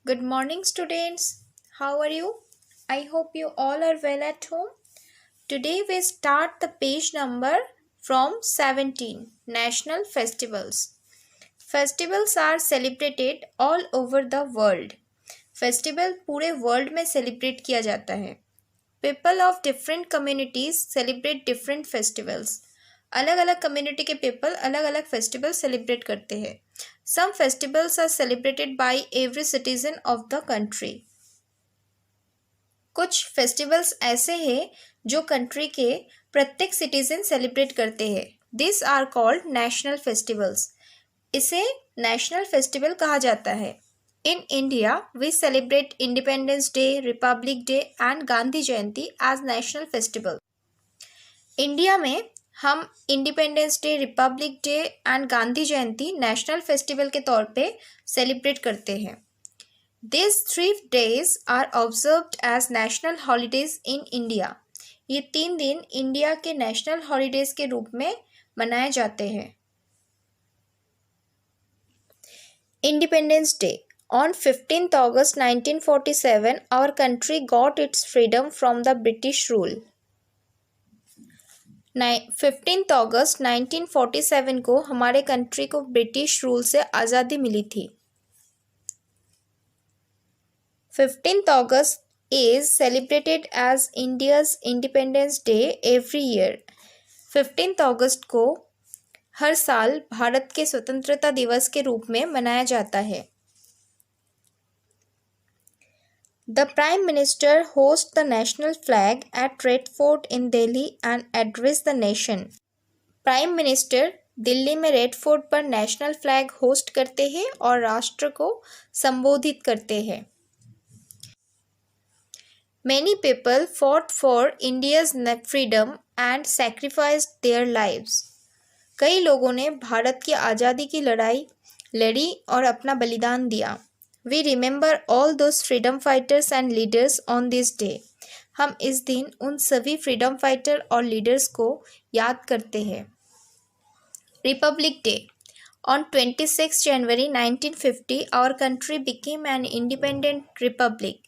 Good morning, students. How are you? I hope you all are well at home. Today we start the page number from 17 National Festivals. Festivals are celebrated all over the world. Festival पूरे world में celebrate किया जाता है. People of different communities celebrate different festivals. अलग अलग community के people अलग अलग फेस्टिवल सेलिब्रेट करते हैं. Some festivals are celebrated by every citizen of the country. कुछ फेस्टिवल्स ऐसे हैं जो कंट्री के प्रत्येक सिटीजन सेलिब्रेट करते हैं. This are called national festivals. इसे नेशनल फेस्टिवल कहा जाता है. In India, we celebrate Independence Day, Republic Day and Gandhi Jayanti as national festival. India में हम independence day, Republic day and Gandhi Jayanti national festival के तौर पे सेलिब्रेट करते हैं. These 3 days are observed as national holidays in India. ये 3 दिन India के नेशनल हॉलीडेज के रूप में मनाए जाते हैं. Independence day. On 15th August 1947, our country got its freedom from the British rule. 15th August 1947 को हमारे कंट्री को ब्रिटिश रूल से आज़ादी मिली थी. 15th August is celebrated as India's Independence Day every year. 15th August को हर साल भारत के स्वतंत्रता दिवस के रूप में मनाया जाता है. The Prime Minister hosts the national flag at Red Fort in Delhi and address the nation. Prime minister Delhi में रेड फोर्ट पर नेशनल फ्लैग होस्ट करते हैं और राष्ट्र को संबोधित करते हैं. Many people fought for India's freedom and sacrificed their lives. कई लोगों ने भारत की आज़ादी की लड़ाई लड़ी और अपना बलिदान दिया. We remember all those freedom fighters and leaders on this day. हम इस दिन उन सभी फ्रीडम फाइटर और लीडर्स को याद करते हैं. Republic day. On 26 January 1950, our country became an independent republic.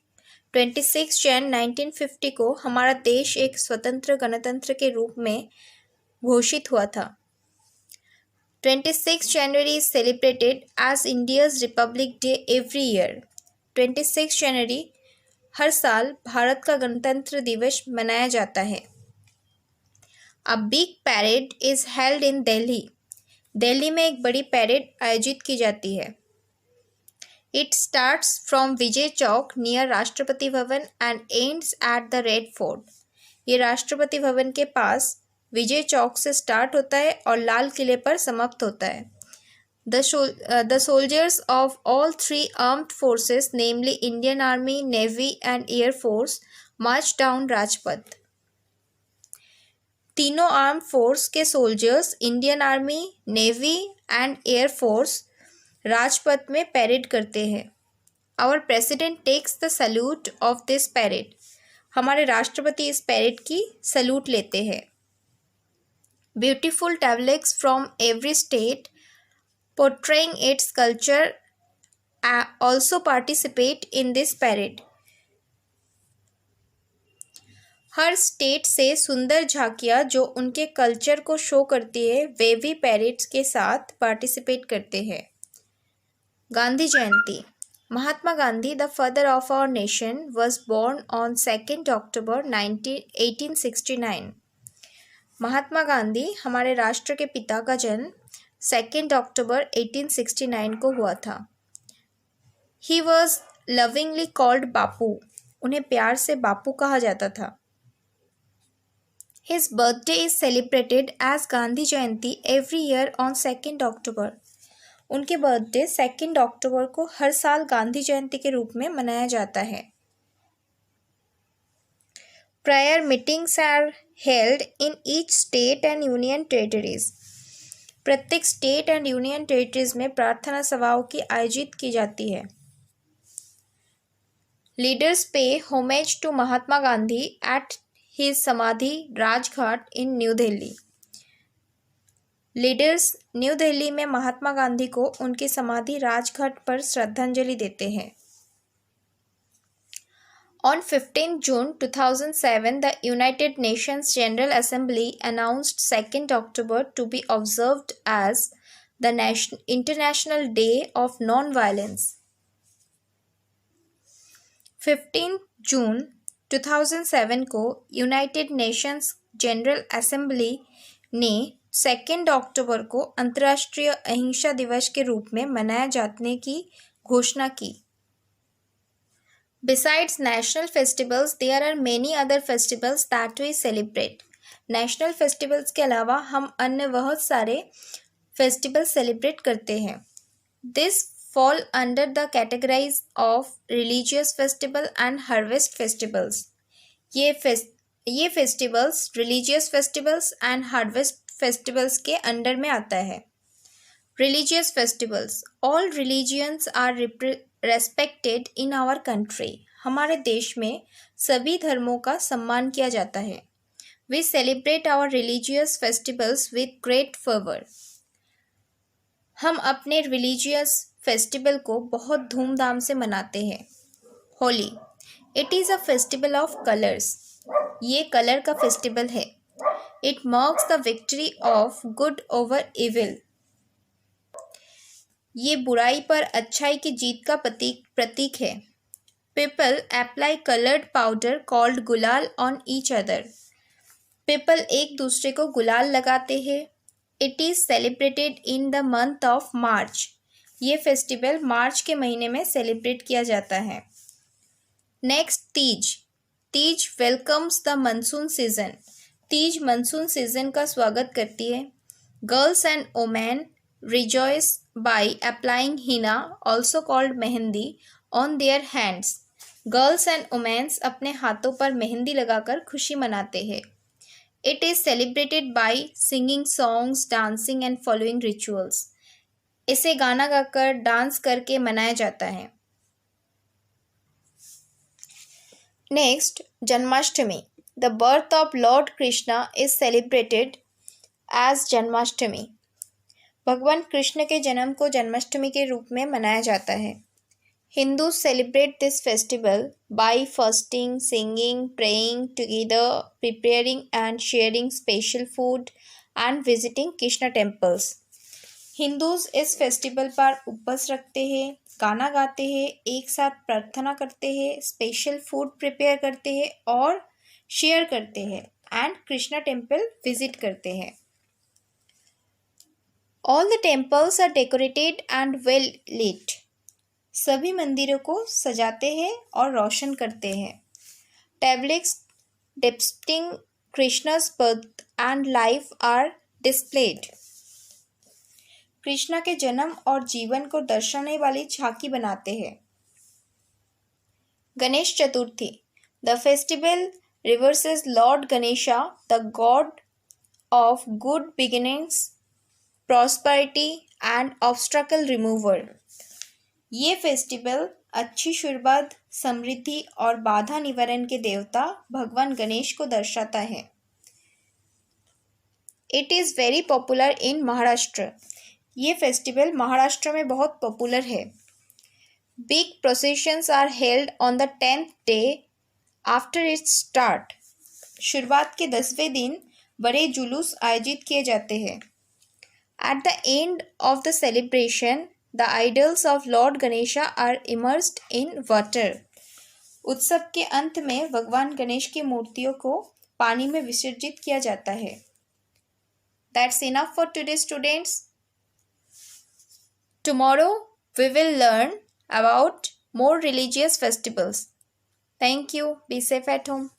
26 Jan 1950 को हमारा देश एक स्वतंत्र गणतंत्र के रूप में घोषित हुआ था. 26 January is celebrated as India's Republic Day every year. 26 January हर साल भारत का गणतंत्र दिवस मनाया जाता है. A big parade is held in Delhi. Delhi में एक बड़ी पैरेड आयोजित की जाती है. It starts from Vijay Chowk near Rashtrapati Bhavan and ends at the Red Fort. ये राष्ट्रपति भवन के पास विजय चौक से स्टार्ट होता है और लाल किले पर समाप्त होता है. The soldiers of all 3 armed forces, namely Indian Army, Navy and Air Force, march down Rajpath. तीनों आर्म फोर्स के soldiers, Indian army, navy and air force Rajpath में पैरेड करते हैं. Our president takes the salute of this parade. हमारे राष्ट्रपति इस parade की salute लेते हैं. Beautiful tableaux from every state portraying its culture also participate in this parade. Her state से सुंदर झांकियाँ जो उनके कल्चर को शो करती है वे भी पैरेड्स के साथ पार्टिसिपेट करते हैं. गांधी जयंती. Mahatma Gandhi, the father of our nation, was born on 2nd October 1869. Mahatma Gandhi हमारे राष्ट्र के पिता का जन्म 2 अक्टूबर 1869 को हुआ था. He was lovingly called बापू. उन्हें प्यार से बापू कहा जाता था. His birthday is celebrated as Gandhi Jayanti every year on 2nd October. उनके बर्थडे 2 अक्टूबर को हर साल गांधी जयंती के रूप में मनाया जाता है. Prayer meetings are held in each state and union territories. प्रत्येक स्टेट एंड यूनियन टेरिटरीज में प्रार्थना सभाओं की आयोजित की जाती है. Leaders pay homage to Mahatma Gandhi at his samadhi Rajghat in New Delhi. Leaders New Delhi में महात्मा गांधी को उनकी समाधि राजघाट पर श्रद्धांजलि देते हैं. On 15 June 2007, the United Nations General Assembly announced 2nd October to be observed as the International Day of Non-Violence. 15 जून 2007 को यूनाइटेड नेशंस जनरल असेंबली ने 2 अक्टूबर को अंतर्राष्ट्रीय अहिंसा दिवस के रूप में मनाए जाने की घोषणा की. Besides national festivals, there are many other festivals that we celebrate. National festivals के अलावा हम अन्य बहुत सारे फेस्टिवल सेलिब्रेट करते हैं. This fall under the categories of religious festival and harvest festivals. ये festivals religious festivals and harvest festivals के अंडर में आता है. Religious festivals. All religions are respected in our country. हमारे देश में सभी धर्मों का सम्मान किया जाता है. We celebrate our religious festivals with great fervor. हम अपने रिलीजियस फेस्टिवल को बहुत धूमधाम से मनाते हैं. Holi. It is a festival of colours. ये कलर का फेस्टिवल है. It marks the victory of good over evil. ये बुराई पर अच्छाई की जीत का प्रतीक है. People apply coloured powder called गुलाल ऑन ईच अदर. पीपल एक दूसरे को गुलाल लगाते हैं. It is celebrated in the month of March. ये फेस्टिवल मार्च के महीने में सेलिब्रेट किया जाता है. Next Teej. Teej welcomes the monsoon season. Teej monsoon season का स्वागत करती है. Girls and women rejoice by applying Hina also called mehndi on their hands. Girls and women's अपने हाथों पर मेहंदी लगाकर खुशी मनाते हैं. It is celebrated by singing songs, dancing and following rituals. इसे गाना गाकर डांस करके मनाया जाता है. Next, Janmashtami. The birth of Lord Krishna is celebrated as Janmashtami. भगवान कृष्ण के जन्म को जन्माष्टमी के रूप में मनाया जाता है. Hindus celebrate this festival by fasting, singing, praying together, preparing and sharing special food and visiting Krishna temples. Hindus इस फेस्टिवल पर उपवास रखते हैं, गाना गाते हैं, एक साथ प्रार्थना करते हैं, स्पेशल फूड प्रिपेयर करते हैं और शेयर करते हैं एंड कृष्णा टेम्पल विजिट करते हैं. All the temples are decorated and well lit. सभी मंदिरों को सजाते हैं और रोशन करते हैं. Tablets depicting Krishna's birth and life are displayed. Krishna के जन्म और जीवन को दर्शाने वाली झांकी बनाते हैं. Ganesh Chaturthi. The festival reveres lord Ganesha, the god of good beginnings, prosperity and obstacle remover. ये फेस्टिवल अच्छी शुरुआत, समृद्धि और बाधा निवारण के देवता भगवान गणेश को दर्शाता है. It is very popular in Maharashtra. ये फेस्टिवल महाराष्ट्र में बहुत पॉपुलर है. Big processions are held on the 10th day after its start. शुरुआत के 10वें दिन बड़े जुलूस आयोजित किए जाते हैं. At the end of the celebration The idols of Lord Ganesha are immersed in water. उत्सव के अंत में भगवान गणेश की मूर्तियों को पानी में विसर्जित किया जाता है. That's enough for today, students. Tomorrow we will learn about more religious festivals. Thank you. Be safe at home.